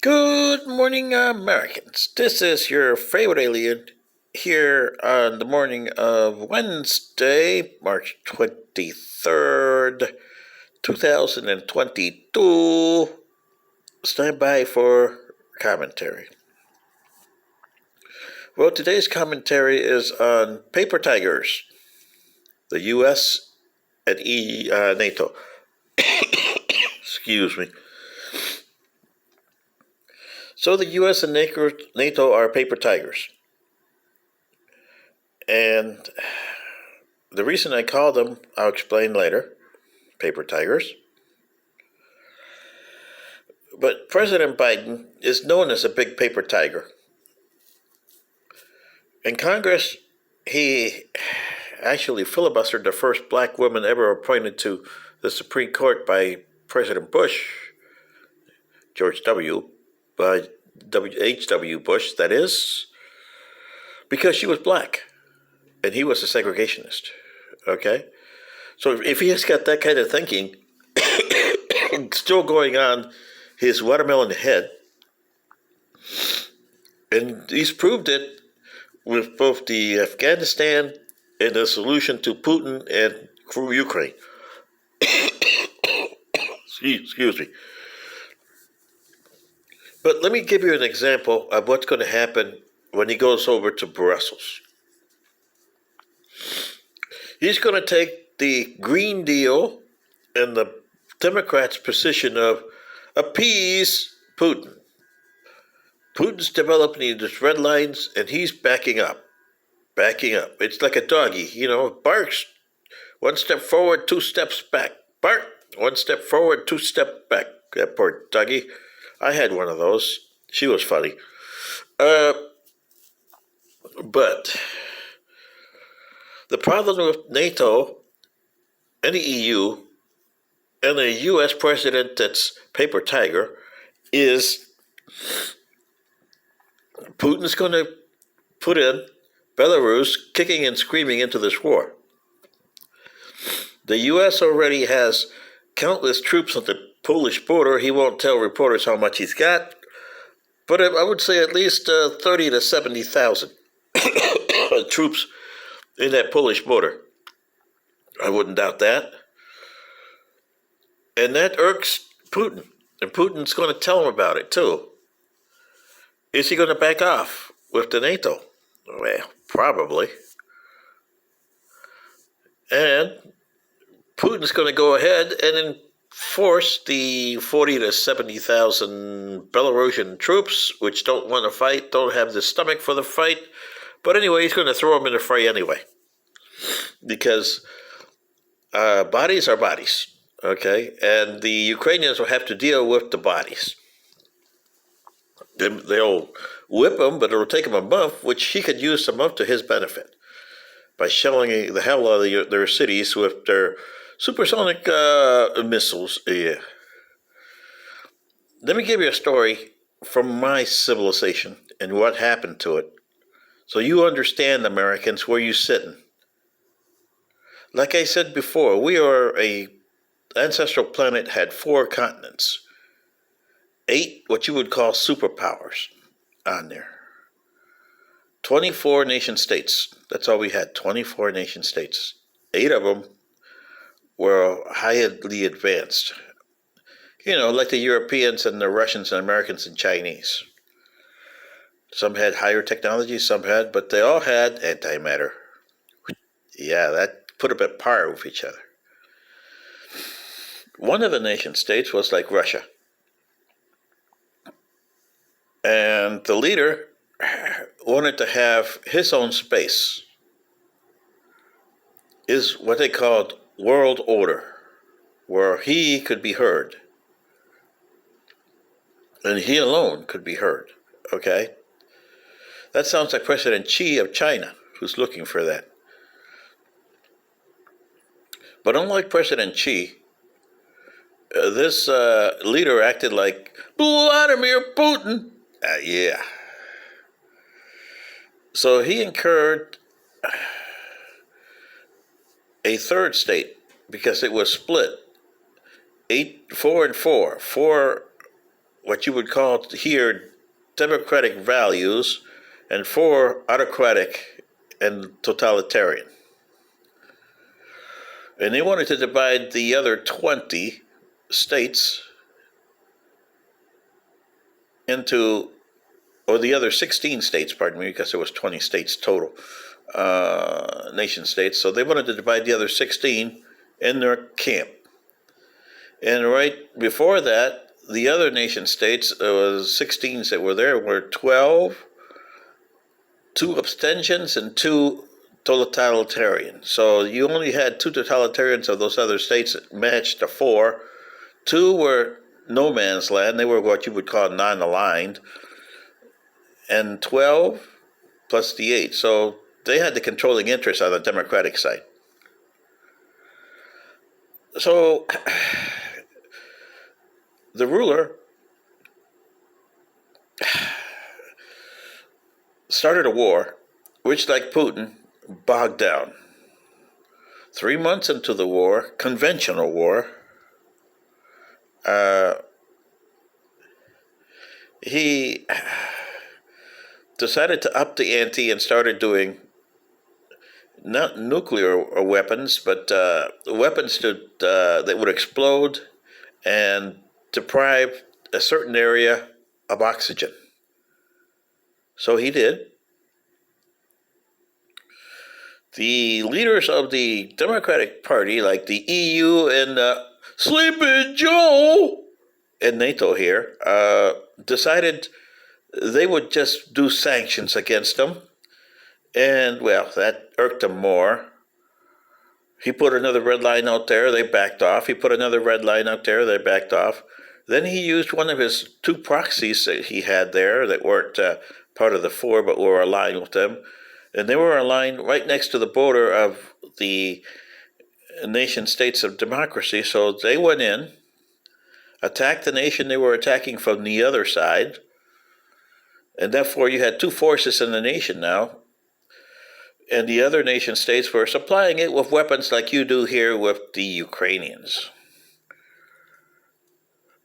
Good morning, Americans. This is your favorite alien here on the morning of Wednesday, March 23rd, 2022. Stand by for commentary. Well, today's commentary is on paper tigers, the U.S. and NATO. Excuse me. So the U.S. and NATO are paper tigers. And the reason I call them, I'll explain later, paper tigers. But President Biden is known as a big paper tiger. In Congress, he actually filibustered the first black woman ever appointed to the Supreme Court by President Bush, George W. H.W. Bush, that is, because she was black and he was a segregationist. Okay? So if he has got that kind of thinking still going on his watermelon head, and he's proved it with both the Afghanistan and the solution to Putin and through Ukraine. Excuse me. But let me give you an example of what's going to happen when he goes over to Brussels. He's going to take the Green Deal and the Democrats' position of appease Putin. Putin's developing these red lines, and he's backing up. It's like a doggy, barks. One step forward, two steps back. Bark. One step forward, two steps back. That poor doggy. I had one of those. She was funny. But the problem with NATO and the EU and a U.S. president that's paper tiger is Putin's going to put in Belarus kicking and screaming into this war. The U.S. already has countless troops on the Polish border. He won't tell reporters how much he's got, but I would say at least 30 to 70,000 troops in that Polish border. I wouldn't doubt that. And that irks Putin. And Putin's going to tell him about it, too. Is he going to back off with the NATO? Well, probably. And Putin's going to go ahead and enforce the 40 to 70,000 Belarusian troops, which don't want to fight, don't have the stomach for the fight. But anyway, he's going to throw them in the fray anyway. Because bodies are bodies, okay? And the Ukrainians will have to deal with the bodies. They'll whip them, but it'll take them a month, which he could use a month to his benefit by shelling the hell out of their cities with their supersonic missiles. Yeah. Let me give you a story from my civilization and what happened to it, so you understand, Americans, where you're sitting. Like I said before, we are a ancestral planet had 4 continents. 8 what you would call superpowers on there. 24 nation states. That's all we had, 24 nation states. 8 of them were highly advanced. Like the Europeans and the Russians and Americans and Chinese. Some had higher technology, some had, but they all had antimatter. Yeah, that put them at par with each other. One of the nation states was like Russia. And the leader wanted to have his own space. Is what they called world order, where he could be heard. And he alone could be heard, okay? That sounds like President Xi of China, who's looking for that. But unlike President Xi, this leader acted like Vladimir Putin. Yeah. So he incurred a third state because it was split. 4 and 4. 4 what you would call here democratic values, and 4 autocratic and totalitarian. And they wanted to divide the other 20 states into, or the other 16 states, pardon me, because there was 20 states total, nation states. So they wanted to divide the other 16 in their camp. And right before that, the other nation states, was 16 that were there, were 12, 2 abstentions, and 2 totalitarian. So you only had 2 totalitarians of those other states that matched the 4. 2 were no man's land. They were what you would call non-aligned. And 12 plus the 8. So they had the controlling interest on the Democratic side. So the ruler started a war, which, like Putin, bogged down. 3 months into the war, conventional war, he decided to up the ante and started doing not nuclear weapons, but weapons that would explode and deprive a certain area of oxygen. So he did. The leaders of the Democratic Party, like the EU and Sleepy Joe and NATO here, decided they would just do sanctions against them. And, well, that irked them more. He put another red line out there, they backed off. He put another red line out there, they backed off. Then he used one of his 2 proxies that he had there that weren't part of the 4, but were aligned with them. And they were aligned right next to the border of the nation states of democracy. So they went in, attacked the nation they were attacking from the other side. And therefore you had 2 forces in the nation now. And the other nation states were supplying it with weapons like you do here with the Ukrainians.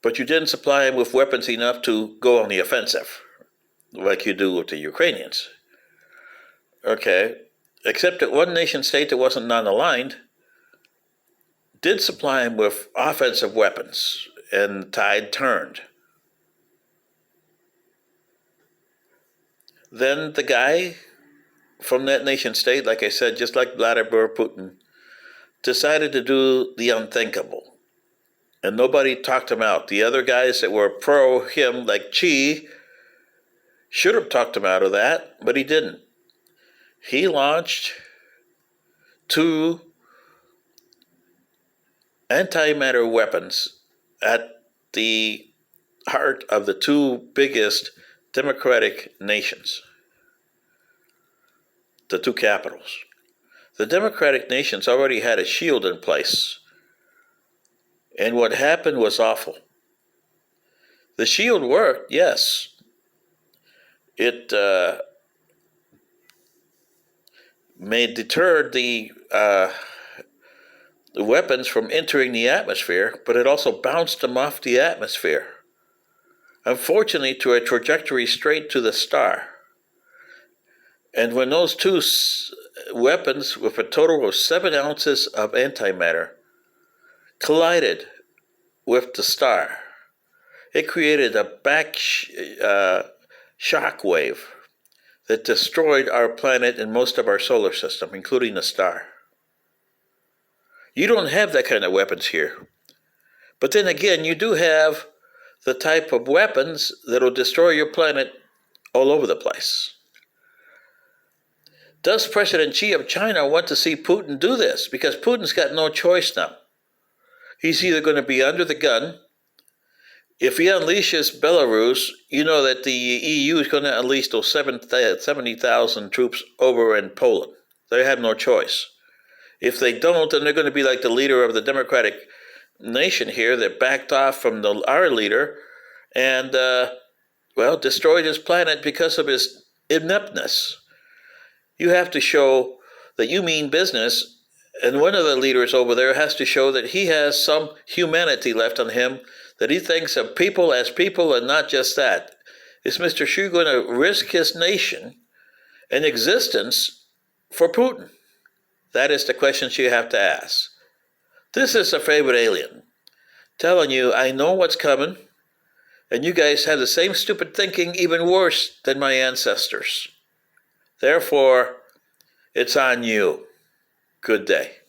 But you didn't supply them with weapons enough to go on the offensive, like you do with the Ukrainians. Okay, except that one nation state that wasn't non-aligned did supply them with offensive weapons, and the tide turned. Then the guy from that nation state, like I said, just like Vladimir Putin, decided to do the unthinkable. And nobody talked him out. The other guys that were pro him, like Xi, should have talked him out of that, but he didn't. He launched 2 antimatter weapons at the heart of the 2 biggest democratic nations, the 2 capitals. The democratic nations already had a shield in place, and what happened was awful. The shield worked, yes. It deterred the weapons from entering the atmosphere, but it also bounced them off the atmosphere, unfortunately to a trajectory straight to the star. And when those 2 weapons with a total of 7 ounces of antimatter collided with the star, it created a back shock wave that destroyed our planet and most of our solar system, including the star. You don't have that kind of weapons here. But then again, you do have the type of weapons that will destroy your planet all over the place. Does President Xi of China want to see Putin do this? Because Putin's got no choice now. He's either going to be under the gun. If he unleashes Belarus, you know that the EU is going to unleash those 70,000 troops over in Poland. They have no choice. If they don't, then they're going to be like the leader of the Democratic nation here that backed off from our leader and, destroyed his planet because of his ineptness. You have to show that you mean business, and one of the leaders over there has to show that he has some humanity left on him, that he thinks of people as people and not just that? Is Mr. Xi going to risk his nation and existence for Putin? That is the questions you have to ask. This is a favorite alien telling you, I know what's coming, and you guys have the same stupid thinking, even worse than my ancestors. Therefore, it's on you. Good day.